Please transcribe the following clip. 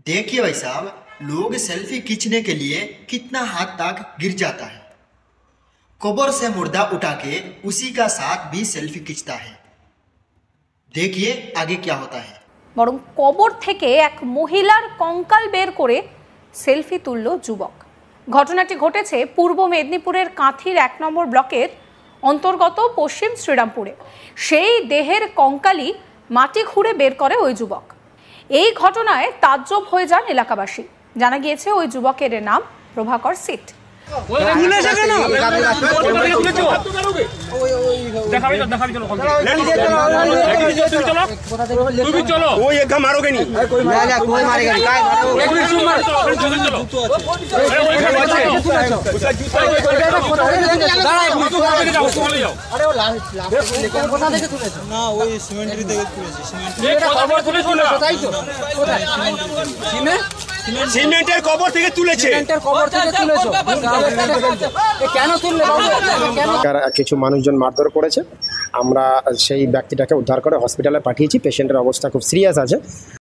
देखिए भाई साहब, लोग सेल्फी खींचने के लिए कितना हाथ तक गिर जाता है। कब्र से मुर्दा उठा के उसी का साथ भी सेल्फी खींचता है। देखिए आगे क्या होता है। বরং কবর থেকে এক মহিলার কঙ্কাল বের করে সেলফি তুলল যুবক। ঘটনাটি ঘটেছে পূর্ব মেদিনীপুরের কাঁথির ১ নম্বর ব্লকের অন্তর্গত পশ্চিম শ্রীরামপুরে। সেই দেহের কঙ্কালই মাটি খুঁড়ে বের করে ওই যুবক। এই ঘটনায় তাজ্জব হয়ে যান এলাকাবাসী। জানা গিয়েছে ওই যুবকের নাম প্রভাকর সিট। সিমেন্টের কবর থেকে তুলেছে। কিছু মানুষজন মারধর করেছে, আমরা সেই ব্যক্তিটাকে উদ্ধার করে হসপিটালে পাঠিয়েছি। পেশেন্টের অবস্থা খুব সিরিয়াস আছে।